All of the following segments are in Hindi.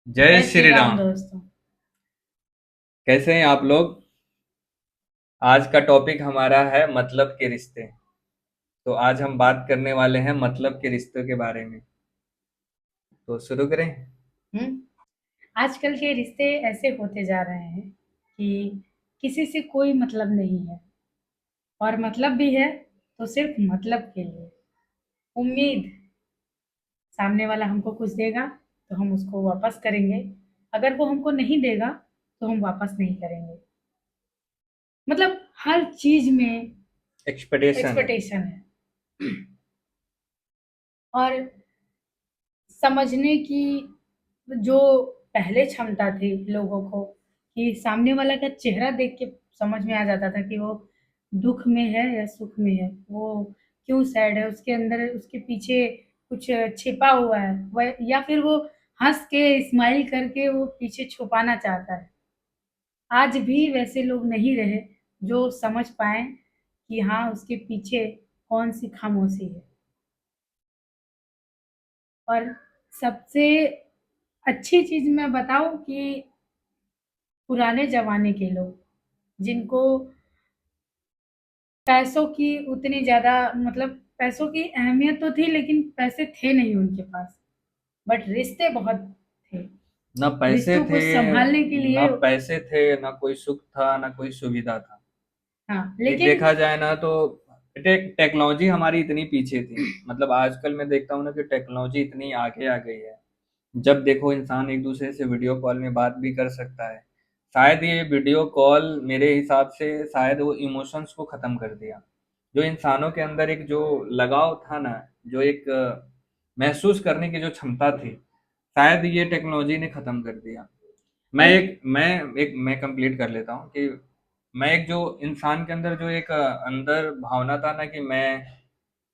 जय जय श्री श्री राम राम। दोस्तों। कैसे हैं आप लोग? आज का टॉपिक हमारा है मतलब के रिश्ते। तो आज हम बात करने वाले हैं मतलब के रिश्तों के बारे में। तो शुरू करें। हम्म आजकल के रिश्ते ऐसे होते जा रहे हैं कि किसी से कोई मतलब नहीं है, और मतलब भी है तो सिर्फ मतलब के लिए। उम्मीद, सामने वाला हमको कुछ देगा तो हम उसको वापस करेंगे, अगर वो हमको नहीं देगा तो हम वापस नहीं करेंगे। मतलब हर चीज में एक्सपेक्टेशन है। एक्सपेक्टेशन है। और समझने की जो पहले क्षमता थी लोगों को, कि सामने वाला का चेहरा देख के समझ में आ जाता था कि वो दुख में है या सुख में है, वो क्यों सैड है, उसके अंदर उसके पीछे कुछ छिपा हुआ है वह, या फिर वो हंस के स्माइल करके वो पीछे छुपाना चाहता है। आज भी वैसे लोग नहीं रहे जो समझ पाए कि हाँ, उसके पीछे कौन सी खामोशी है। और सबसे अच्छी चीज मैं बताऊं कि पुराने जमाने के लोग, जिनको पैसों की उतनी ज्यादा, मतलब पैसों की अहमियत तो थी लेकिन पैसे थे नहीं उनके पास, बट रिश्ते बहुत थे। ना पैसे रिश्तों थे, को संभालने के ना लिए। पैसे थे, ना कोई सुख था, ना कोई सुविधा था। हाँ, एक लेकिन देखा जाए ना तो टेक्नोलॉजी हमारी इतनी पीछे थी। मतलब आजकल मैं देखता हूँ ना कि टेक्नोलॉजी इतनी आगे आ गई है। जब देखो इंसान एक दूसरे से वीडियो कॉल में बात भी कर सकता है। शायद ये वीडियो कॉल मेरे हिसाब से शायद वो इमोशंस को खत्म कर दिया। जो इंसानों के अंदर एक जो लगाव था ना, जो एक महसूस करने की जो क्षमता थी, शायद ये टेक्नोलॉजी ने खत्म कर दिया। और मैं कंप्लीट कर लेता हूँ कि मैं एक जो इंसान के अंदर जो एक अंदर भावना था ना कि मैं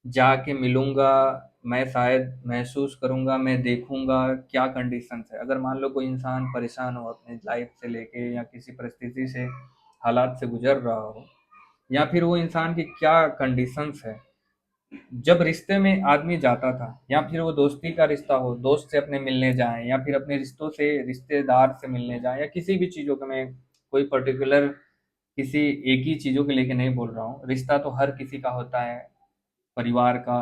जाके मिलूंगा, मैं शायद महसूस करूंगा, मैं देखूंगा क्या कंडीशंस है। अगर मान लो कोई इंसान परेशान हो अपने लाइफ से लेके या किसी परिस्थिति से, हालात से गुजर रहा हो, या फिर वो इंसान की क्या कंडीशंस है, जब रिश्ते में आदमी जाता था, या फिर वो दोस्ती का रिश्ता हो, दोस्त से अपने मिलने जाएं, या फिर अपने रिश्तों से रिश्तेदार से मिलने जाएं, या किसी भी चीज़ों का, मैं कोई पर्टिकुलर किसी एक ही चीज़ों को लेके नहीं बोल रहा हूँ। रिश्ता तो हर किसी का होता है, परिवार का,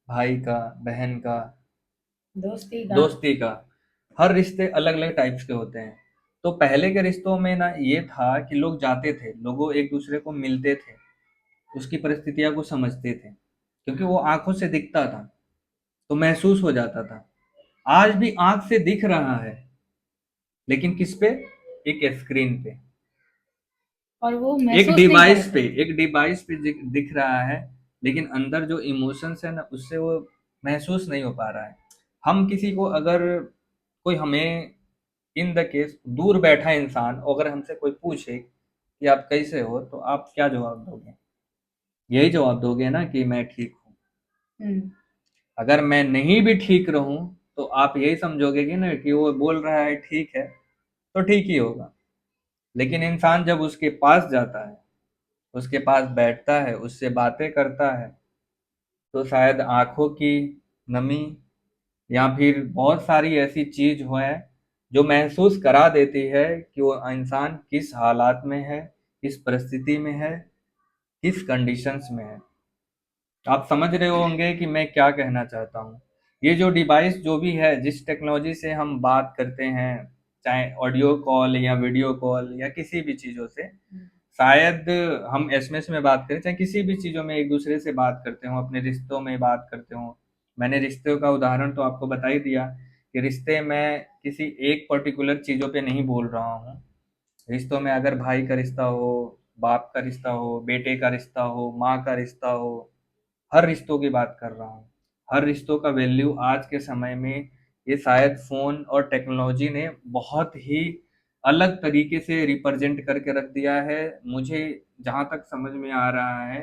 भाई का, बहन का, दोस्ती का। दोस्ती का। हर रिश्ते अलग अलग टाइप्स के होते हैं। तो पहले के रिश्तों में ना ये था कि लोग जाते थे, लोगों एक दूसरे को मिलते थे, उसकी परिस्थितियां को समझते थे, क्योंकि वो आंखों से दिखता था, तो महसूस हो जाता था। आज भी आंख से दिख रहा है, लेकिन किस पे? एक स्क्रीन पे, और वो महसूस नहीं करते। एक डिवाइस पे दिख रहा है, लेकिन अंदर जो इमोशंस है ना, उससे वो महसूस नहीं हो पा रहा है। हम किसी को अगर, कोई हमें, इन द केस दूर बैठा इंसान अगर हमसे कोई पूछे कि आप कैसे हो, तो आप क्या जवाब दोगे? यही जवाब दोगे ना कि मैं ठीक हूँ। हम्म अगर मैं नहीं भी ठीक रहूं, तो आप यही समझोगे कि ना कि वो बोल रहा है ठीक है, तो ठीक ही होगा। लेकिन इंसान जब उसके पास जाता है, उसके पास बैठता है, उससे बातें करता है, तो शायद आंखों की नमी, या फिर बहुत सारी ऐसी चीज हो है जो महसूस करा देती है कि वो इंसान किस हालात में है, किस परिस्थिति में है, किस कंडीशंस में है। आप समझ रहे होंगे कि मैं क्या कहना चाहता हूँ। ये जो डिवाइस जो भी है, जिस टेक्नोलॉजी से हम बात करते हैं, चाहे ऑडियो कॉल या वीडियो कॉल या किसी भी चीज़ों से, शायद हम एसएमएस में बात करें, चाहे किसी भी चीज़ों में एक दूसरे से बात करते हो, अपने रिश्तों में बात करते हो। मैंने रिश्तों का उदाहरण तो आपको बता ही दिया कि रिश्ते में किसी एक पर्टिकुलर चीज़ों पे नहीं बोल रहा हूँ। रिश्तों में अगर भाई का रिश्ता हो, बाप का रिश्ता हो, बेटे का रिश्ता हो, माँ का रिश्ता हो, हर रिश्तों की बात कर रहा हूँ। हर रिश्तों का वैल्यू आज के समय में, ये शायद फ़ोन और टेक्नोलॉजी ने बहुत ही अलग तरीके से रिप्रेजेंट करके रख दिया है। मुझे जहाँ तक समझ में आ रहा है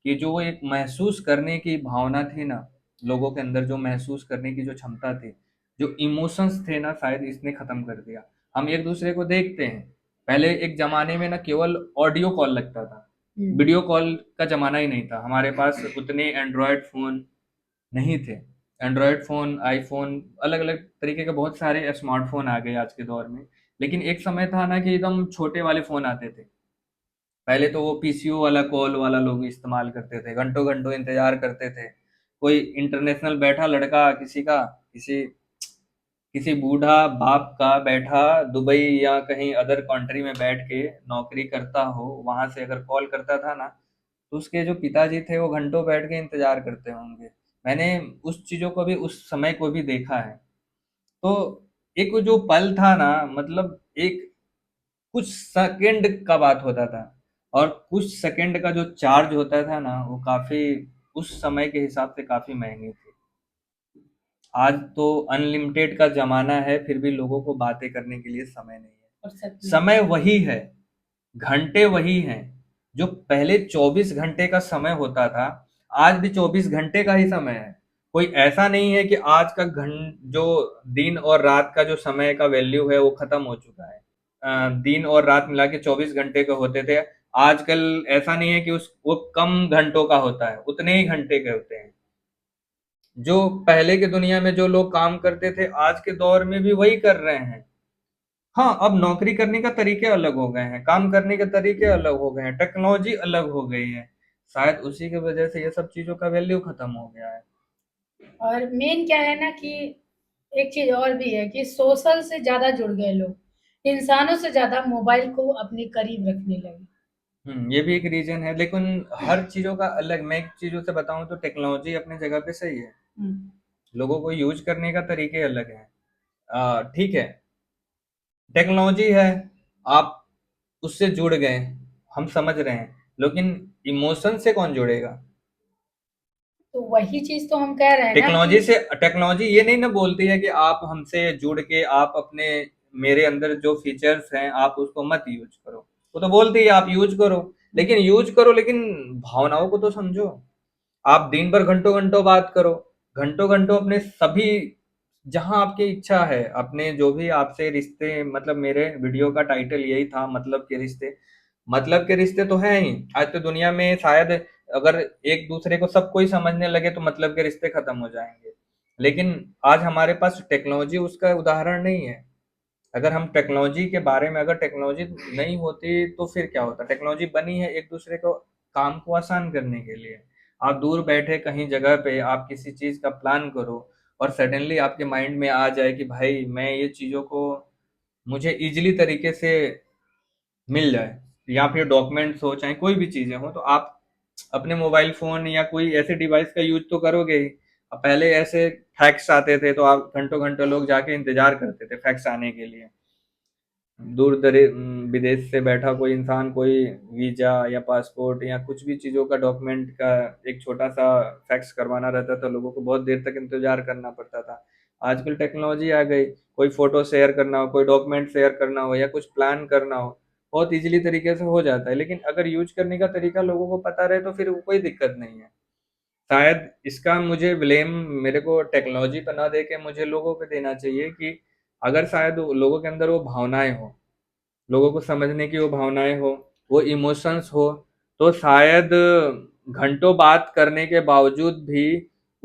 कि जो एक महसूस करने की भावना थी ना, लोगों के अंदर जो महसूस करने की जो क्षमता थी, जो इमोशंस थे ना, शायद इसने ख़त्म कर दिया। हम एक दूसरे को देखते हैं, पहले एक ज़माने में ना केवल ऑडियो कॉल लगता था, हम्म वीडियो कॉल का ज़माना ही नहीं था, हमारे पास उतने एंड्रॉयड फ़ोन नहीं थे। एंड्रॉयड फ़ोन, आईफ़ोन, अलग-अलग तरीके के बहुत सारे स्मार्टफ़ोन आ गए आज के दौर में। लेकिन एक समय था ना कि एकदम छोटे वाले फ़ोन आते थे। पहले तो वो पीसीओ वाला कॉल वाला लोग इस्तेमाल करते थे, घंटों-घंटों इंतज़ार करते थे। कोई इंटरनेशनल बैठा लड़का किसी का, किसी किसी बूढ़ा बाप का बैठा दुबई या कहीं अदर कंट्री में बैठ के नौकरी करता हो, वहां से अगर कॉल करता था ना, तो उसके जो पिताजी थे वो घंटों बैठ के इंतजार करते होंगे। मैंने उस चीजों को भी, उस समय को भी देखा है। तो एक वो जो पल था ना, मतलब एक कुछ सेकंड का बात होता था, और कुछ सेकंड का जो चार्ज होता था ना, वो काफी, उस समय के हिसाब से काफी महंगी थी। आज तो अनलिमिटेड का ज़माना है, फिर भी लोगों को बातें करने के लिए समय नहीं फुर्सत है। नहीं समय है। वही है, घंटे वही हैं। जो पहले 24 घंटे का समय होता था, आज भी 24 घंटे का ही समय है। कोई ऐसा नहीं है कि आज का जो दिन और रात का जो समय का वैल्यू है वो खत्म हो चुका है। दिन और रात मिला के 24 घंटे के होते थे। आजकल ऐसा नहीं है कि उस वो कम घंटों का होता है, उतने ही घंटे के होते हैं। जो पहले के दुनिया में जो लोग काम करते थे, आज के दौर में भी वही कर रहे हैं। हाँ, अब नौकरी करने का तरीके अलग हो गए हैं, काम करने के तरीके अलग हो गए हैं, टेक्नोलॉजी अलग हो गई है। शायद उसी की वजह से ये सब चीज़ों का वैल्यू खत्म हो गया है। और मेन क्या है ना कि एक चीज़ और भी है कि सोशल से ज़्यादा जुड़ गए लोग। इंसानों से ज़्यादा मोबाइल को अपने करीब रखने लगे। ये भी एक रीज़न है, लेकिन हर चीज़ों का अलग, मैं एक चीज़ों से बताऊँ तो टेक्नोलॉजी अपनी जगह पे सही है। हुँ। लोगों को यूज़ करने का तरीके अलग हैं। ठीक है, टेक्नोलॉजी है, आप उससे जुड़ गए, हम समझ रहे हैं, लेकिन इमोशन से कौन जुड़ेगा? तो वही चीज़ तो हम कह रहे हैं ना कि टेक्नोलॉजी ये नहीं ना बोलती है कि आप हमसे जुड़ के आप अपने, मेरे अंदर जो फीचर्स हैं आप उसको मत यूज करो। वो तो बोलती है आप यूज करो, लेकिन यूज करो, लेकिन भावनाओं को तो समझो। आप दिन भर घंटों घंटों बात करो, घंटों घंटों अपने सभी, जहां आपकी इच्छा है, अपने जो भी आपसे रिश्ते, मतलब मेरे वीडियो का टाइटल यही था, मतलब के रिश्ते। मतलब के रिश्ते तो हैं ही। आज तो दुनिया में शायद अगर एक दूसरे को सब कोई समझने लगे तो मतलब के रिश्ते खत्म हो जाएंगे। लेकिन आज हमारे पास टेक्नोलॉजी उसका उदाहरण नहीं है। अगर हम टेक्नोलॉजी के बारे में, अगर टेक्नोलॉजी नहीं होती तो फिर क्या होता? टेक्नोलॉजी बनी है एक दूसरे को, काम को आसान करने के लिए। आप दूर बैठे कहीं जगह पे आप किसी चीज का प्लान करो, और सडनली आपके माइंड में आ जाए कि भाई मैं ये चीजों को, मुझे इजीली तरीके से मिल जाए, या फिर डॉक्यूमेंट्स हो चाहे कोई भी चीजें हो, तो आप अपने मोबाइल फोन या कोई ऐसे डिवाइस का यूज तो करोगे ही। अब पहले ऐसे फैक्स आते थे तो आप घंटों घंटों लोग जाके इंतजार करते थे फैक्स आने के लिए। विदेश से बैठा कोई इंसान, कोई वीजा या पासपोर्ट या कुछ भी चीज़ों का डॉक्यूमेंट का एक छोटा सा फैक्स करवाना रहता था, लोगों को बहुत देर तक इंतजार करना पड़ता था। आजकल टेक्नोलॉजी आ गई, कोई फोटो शेयर करना हो, कोई डॉक्यूमेंट शेयर करना हो या कुछ प्लान करना हो, बहुत इजीली तरीके से हो जाता है। लेकिन अगर यूज करने का तरीका लोगों को पता रहे तो फिर वो कोई दिक्कत नहीं है। शायद इसका मुझे ब्लेम मेरे को टेक्नोलॉजी पर ना दे के मुझे लोगों पे देना चाहिए कि अगर शायद लोगों के अंदर वो भावनाएं हो, लोगों को समझने की वो भावनाएं हो, वो इमोशंस हो, तो शायद घंटों बात करने के बावजूद भी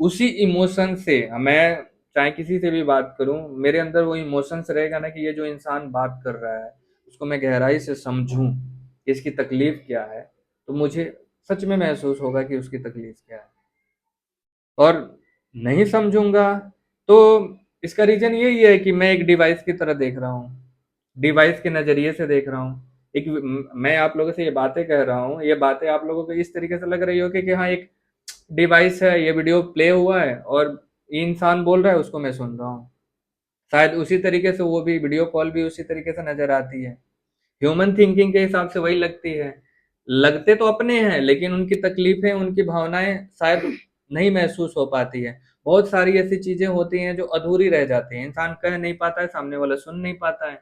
उसी इमोशन से, मैं चाहे किसी से भी बात करूं, मेरे अंदर वो इमोशंस रहेगा ना कि ये जो इंसान बात कर रहा है उसको मैं गहराई से समझूं, इसकी तकलीफ क्या है, तो मुझे सच में महसूस होगा कि उसकी तकलीफ क्या है। और नहीं समझूंगा तो इसका रीजन यही है कि मैं एक डिवाइस की तरह देख रहा हूँ, डिवाइस के नजरिए से देख रहा हूँ। एक मैं आप लोगों से ये बातें कह रहा हूँ, ये बातें आप लोगों को इस तरीके से लग रही हो कि हाँ एक डिवाइस है, ये वीडियो प्ले हुआ है और ये इंसान बोल रहा है उसको मैं सुन रहा हूँ। शायद उसी तरीके से वो भी वीडियो कॉल भी उसी तरीके से नजर आती है। ह्यूमन थिंकिंग के हिसाब से वही लगती है। लगते तो अपने हैं, लेकिन उनकी तकलीफें, उनकी भावनाएं शायद नहीं महसूस हो पाती है। बहुत सारी ऐसी चीजें होती हैं जो अधूरी रह जाती हैं, इंसान कह नहीं पाता है, सामने वाला सुन नहीं पाता है।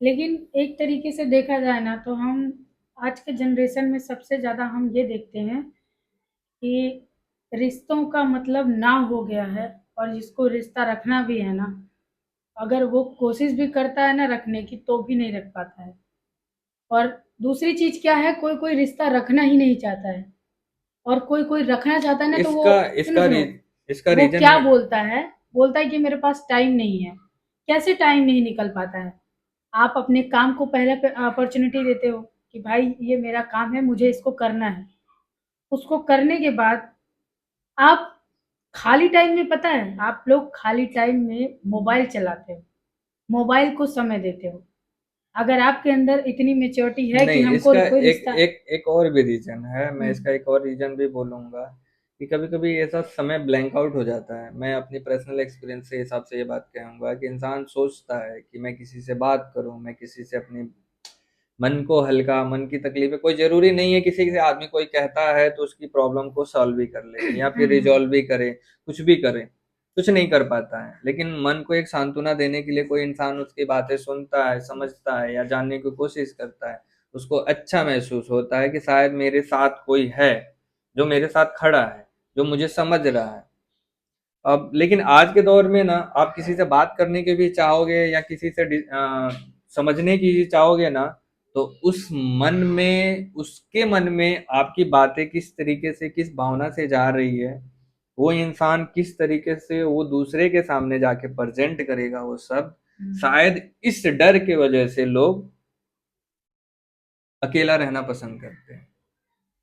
लेकिन एक तरीके से देखा जाए ना तो हम आज के जनरेशन में सबसे ज़्यादा हम ये देखते हैं कि रिश्तों का मतलब ना हो गया है। और जिसको रिश्ता रखना भी है ना, अगर वो कोशिश भी करता है ना रखने की तो भी नहीं रख पाता है। और दूसरी चीज़ क्या है, कोई कोई रिश्ता रखना ही नहीं चाहता है, और कोई कोई रखना चाहता है ना तो वो इसका सुनो इसका री सुनो इसका वो रीजन क्या मैं बोलता है कि मेरे पास टाइम नहीं है। कैसे टाइम नहीं निकल पाता है? आप अपने काम को पहले अपॉर्चुनिटी देते हो कि भाई ये मेरा काम है, मुझे इसको करना है। उसको करने के बाद आप खाली टाइम में, पता है, आप लोग खाली टाइम में मोबाइल चलाते हो, मोबाइल को समय देते हो। अगर आपके अंदर इतनी मैच्योरिटी है कि नहीं, हमको इसका कोई एक रिश्ता। एक एक और भी रीजन है। मैं हुँ, इसका एक और रीजन भी बोलूंगा कि कभी कभी ऐसा समय ब्लैंक आउट हो जाता है। मैं अपनी पर्सनल एक्सपीरियंस के हिसाब से ये बात कहूंगा कि इंसान सोचता है कि मैं किसी से बात करूं, मैं किसी से अपनी मन को हल्का, मन की तकलीफें, कोई ज़रूरी नहीं है किसी से आदमी कोई कहता है तो उसकी प्रॉब्लम को सॉल्व भी कर ले या फिर हुँ। रिज़ॉल्व भी करे, कुछ भी करे, कुछ नहीं कर पाता है। लेकिन मन को एक सांत्वना देने के लिए कोई इंसान उसकी बातें सुनता है, समझता है या जानने की कोशिश करता है। उसको अच्छा महसूस होता है कि शायद मेरे साथ कोई है, जो मेरे साथ खड़ा है, जो मुझे समझ रहा है। अब लेकिन आज के दौर में ना आप किसी से बात करने के भी चाहोगे या किसी से समझने की भी चाहोगे ना, तो उस मन में, उसके मन में आपकी बातें किस तरीके से, किस भावना से जा रही है, वो इंसान किस तरीके से वो दूसरे के सामने जाके प्रेजेंट करेगा वो सब, शायद इस डर के वजह से लोग अकेला रहना पसंद करते हैं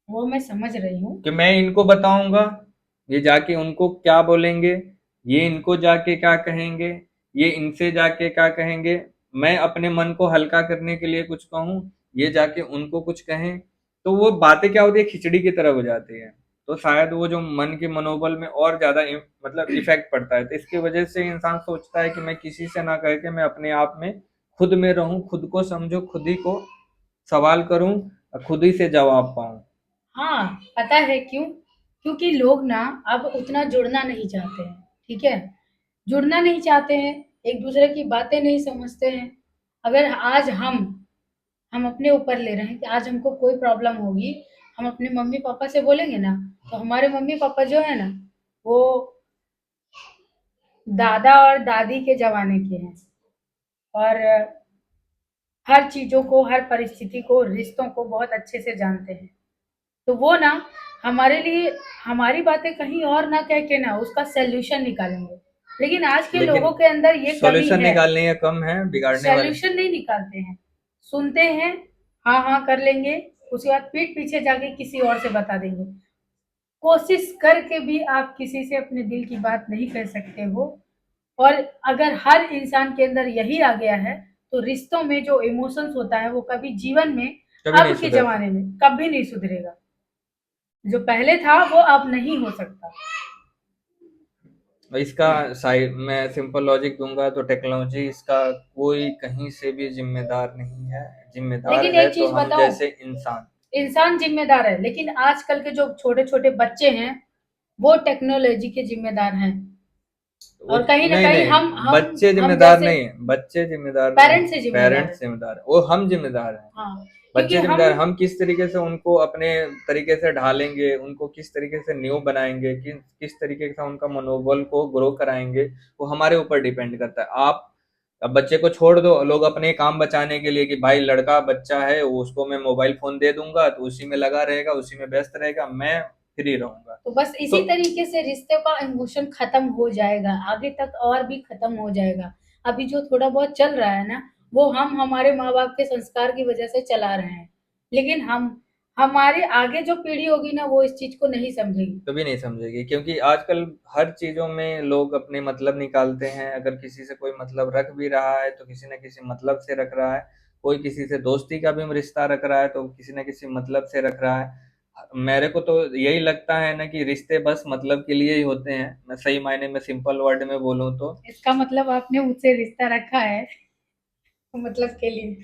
वो मैं समझ रही हूँ। कि मैं इनको बताऊंगा, ये जाके उनको क्या बोलेंगे, ये इनको जाके क्या कहेंगे, ये इनसे जाके क्या कहेंगे, मैं अपने मन को हल्का करने के लिए कुछ कहूँ, ये जाके उनको कुछ कहें, तो वो बातें क्या होती है, खिचड़ी की तरह हो जाती है। तो शायद वो जो मन के मनोबल में और ज्यादा मतलब इफेक्ट पड़ता है। तो इसकी वजह से इंसान सोचता है कि मैं किसी से ना कह के मैं अपने आप में खुद में रहूं, खुद को समझो, खुद ही को सवाल करूं और खुद ही से जवाब पाऊं। हाँ, पता है क्यों? क्योंकि लोग ना अब उतना जुड़ना नहीं चाहते हैं, ठीक है? जुड़ना नहीं चाहते हैं, एक-दूसरे की बातें नहीं समझते हैं। अगर आज हम अपने ऊपर ले रहे हैं कि आज हमको कोई प्रॉब्लम होगी, हम अपने मम्मी-पापा से बोलेंगे ना, तो हमारे मम्मी-पापा जो है ना, वो दादा और दादी के ज़माने के हैं और हर चीज़ों को, हर परिस्थिति को, रिश्तों को बहुत अच्छे से जानते हैं। तो वो ना हमारे लिए हमारी बातें कहीं और ना कह के ना उसका सॉल्यूशन निकालेंगे। लेकिन आज के लेकिन लोगों के अंदर ये कमी सॉल्यूशन है, निकालने का कम है, बिगाड़ने वाले। सॉल्यूशन नहीं निकालते हैं। सुनते हैं, हाँ, हाँ कर लेंगे, उसके बाद पीठ पीछे जाके किसी और से बता देंगे। कोशिश करके भी आप किसी से अपने दिल की बात नहीं कह सकते हो। और अगर हर इंसान के अंदर यही आ गया है, तो रिश्तों में जो इमोशंस होता है वो कभी जीवन में, कभी नहीं अब के सुधरता। ज़माने में कभी नहीं सुधरेगा। जो पहले था वो अब नहीं हो सकता। और इसका साइड मैं सिंपल लॉजिक दूंगा तो टेक्नोलॉजी इसका कोई कहीं से भी जिम्मेदार नहीं है। जिम्मेदार लेकिन है एक तो चीज हम बताऊं, जैसे इंसान। इंसान जिम्मेदार है, लेकिन आजकल के जो छोटे छोटे बच्चे हैं वो टेक्नोलॉजी के जिम्मेदार हैं। वो और कहीं ना नहीं कहीं नहीं, हम बच्चे हम जिम्मेदार जैसे नहीं है, बच्चे जिम्मेदार नहीं है, पेरेंट्स से जिम्मेदार है। पेरेंट्स जिम्मेदार है, वो हम जिम्मेदार हैं। हाँ, क्योंकि बच्चे जिम्मेदार, हम किस तरीके से उनको अपने तरीके से ढालेंगे, उनको किस तरीके से न्यू बनाएंगे, किस किस तरीके से उनका मनोबल को ग्रो कराएंगे, वो हमारे ऊपर डिपेंड करता है। आप अब बच्चे को छोड़ दो, लोग अपने काम बचाने के लिए कि भाई लड़का बच्चा है, वो उसको मैं मोबाइल फोन दे दूंगा तो उसी में लगा रहेगा, उसी में व्यस्त रहेगा, मैं फ्री रहूंगा। तो बस तो इसी तरीके से रिश्ते का इमोशन खत्म हो जाएगा, आगे तक और भी खत्म हो जाएगा। अभी जो थोड़ा बहुत चल रहा है ना, वो हम हमारे माँ बाप के संस्कार की वजह से चला रहे हैं। लेकिन हम हमारे आगे जो पीढ़ी होगी ना वो इस चीज को नहीं समझेगी। कभी नहीं समझेगी, क्योंकि आजकल हर चीजों में लोग अपने मतलब निकालते हैं। अगर किसी से कोई मतलब रख भी रहा है तो किसी न किसी मतलब से रख रहा है। कोई किसी से दोस्ती का भी रिश्ता रख रहा है तो किसी न किसी मतलब से रख रहा है। मेरे को तो यही लगता है ना कि रिश्ते बस मतलब के लिए ही होते हैं। मैं सही मायने में सिंपल वर्ड में बोलूँ तो। इसका मतलब आपने मुझसे रिश्ता रखा है मतलब के लिए।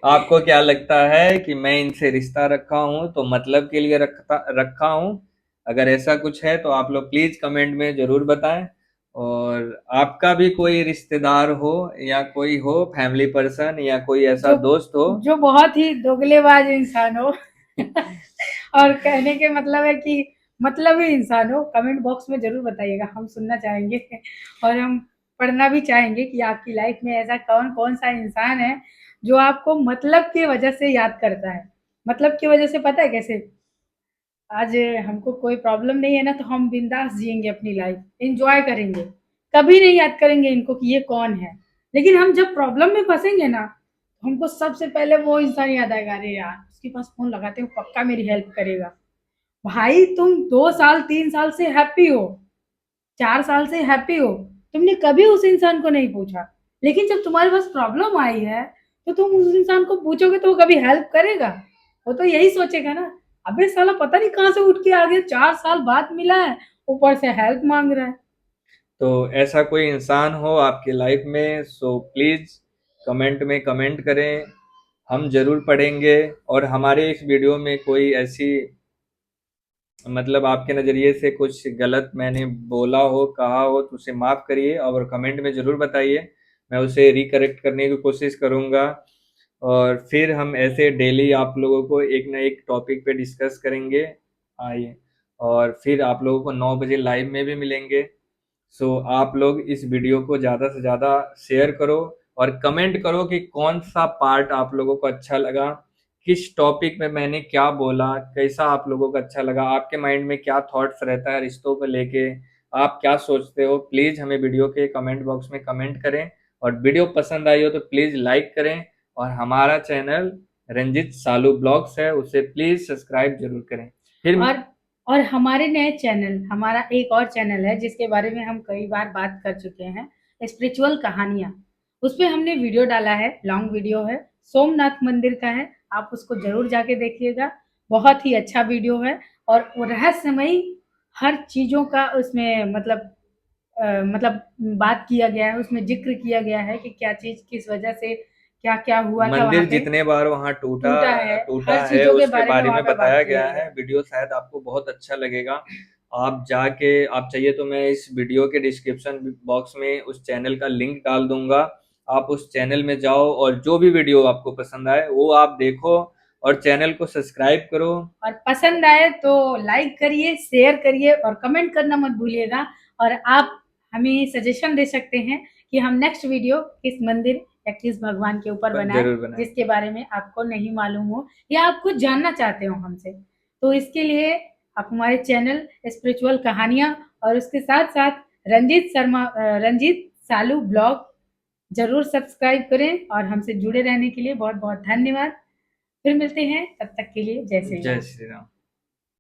आपको क्या लगता है कि मैं इनसे रिश्ता रखा हूँ तो मतलब के लिए रखता रखा हूँ? अगर ऐसा कुछ है तो आप लोग प्लीज कमेंट में जरूर बताएं। और आपका भी कोई रिश्तेदार हो या कोई हो फैमिली पर्सन या कोई ऐसा जो दोस्त हो। जो बहुत ही दोगलेबाज इंसान हो और कहने के मतलब है कि मतलबी इंसान हो, कमेंट बॉक्स में जरूर बताइएगा, हम सुनना चाहेंगे और हम पढ़ना भी चाहेंगे कि आपकी लाइफ में ऐसा कौन कौन सा इंसान है जो आपको मतलब की वजह से याद करता है। मतलब की वजह से पता है कैसे? आज हमको कोई प्रॉब्लम नहीं है ना, तो हम बिंदास जिएंगे अपनी लाइफ, एंजॉय करेंगे, कभी नहीं याद करेंगे इनको कि ये कौन है। लेकिन हम जब प्रॉब्लम में फंसेंगे ना, तो हमको सबसे पहले वो इंसान याद आएगा, अरे यार उसके पास फोन लगाते हो, पक्का मेरी हेल्प करेगा। भाई तुम 2 साल 3 साल से हैप्पी हो, 4 साल से हैप्पी हो, तुमने कभी उस इंसान को नहीं पूछा। लेकिन जब तुम्हारे पास प्रॉब्लम आई है, तो तुम उस इंसान को पूछोगे तो वो कभी हेल्प करेगा? वो तो यही सोचेगा ना, अबे साला पता नहीं कहाँ से उठ के आ गया, 4 साल बाद मिला है, ऊपर से हेल्प मांग रहा है। तो ऐसा कोई इंसान हो आपकी लाइफ में, सो प्लीज़ कमेंट में कमेंट करें, हम ज़रूर पढ़ेंगे। और हमारे इस वीडियो में कोई ऐसी, मतलब आपके नज़रिए से कुछ गलत मैंने बोला हो, कहा हो, तो उसे माफ़ करिए और कमेंट में ज़रूर बताइए। मैं उसे रिकरेक्ट करने की कोशिश करूँगा। और फिर हम ऐसे डेली आप लोगों को एक ना एक टॉपिक पे डिस्कस करेंगे। आइए, और फिर आप लोगों को 9 बजे लाइव में भी मिलेंगे। सो आप लोग इस वीडियो को ज़्यादा से ज़्यादा शेयर करो और कमेंट करो कि कौन सा पार्ट आप लोगों को अच्छा लगा, किस टॉपिक में मैंने क्या बोला, कैसा आप लोगों को अच्छा लगा, आपके माइंड में क्या थॉट्स रहता है रिश्तों को लेके, आप क्या सोचते हो। प्लीज़ हमें वीडियो के कमेंट बॉक्स में कमेंट करें। और वीडियो पसंद आई हो तो प्लीज़ लाइक करें। और हमारा चैनल रंजित सालू ब्लॉग्स है, उसे प्लीज़ सब्सक्राइब जरूर करें। फिर और हमारे नए चैनल, हमारा एक और चैनल है जिसके बारे में हम कई बार बात कर चुके हैं, स्पिरिचुअल कहानियाँ। उसपे हमने वीडियो डाला है, लॉन्ग वीडियो है, सोमनाथ मंदिर का है, आप उसको ज़रूर जाके देखिएगा। बहुत ही अच्छा वीडियो है और वो रहस्यमयी हर चीज़ों का उसमें मतलब बात किया गया है, उसमें ज़िक्र किया गया है कि क्या चीज़ किस वजह से क्या-क्या हुआ था वहाँ मंदिर पे, जितने बार वहाँ टूटा टूटा है, टूटा हर है चीज़ों के उसके बारे में बारे वहाँ में पे बात बताया किया गया गया है। है। वीडियो शायद आपको बहुत अच्छा लगेगा। आप जाके, आप चाहिए तो मैं इस वीडियो के डिस्क्रिप्शन बॉक्स में उस चैनल का लिंक डाल दूंगा। आप उस चैनल में जाओ और जो भी वीडियो आपको पसंद आए वो आप देखो और चैनल को सब्सक्राइब करो। और पसंद आए तो लाइक करिए, शेयर करिए और कमेंट करना मत भूलिएगा। और आप हमें सजेशन दे सकते हैं कि हम नेक्स्ट वीडियो किस मंदिर या किस भगवान के ऊपर बनाएं, जरूर बनाएं। जिसके बारे में आपको नहीं मालूम हो या आप कुछ जानना चाहते हो हमसे। तो इसके लिए आप हमारे चैनल स्पिरिचुअल कहानियाँ और उसके साथ साथ रंजीत सालू ब्लॉग जरूर सब्सक्राइब करें। और हमसे जुड़े रहने के लिए बहुत बहुत धन्यवाद। फिर मिलते हैं, तब तक के लिए जय श्री जय राम। श्री राम।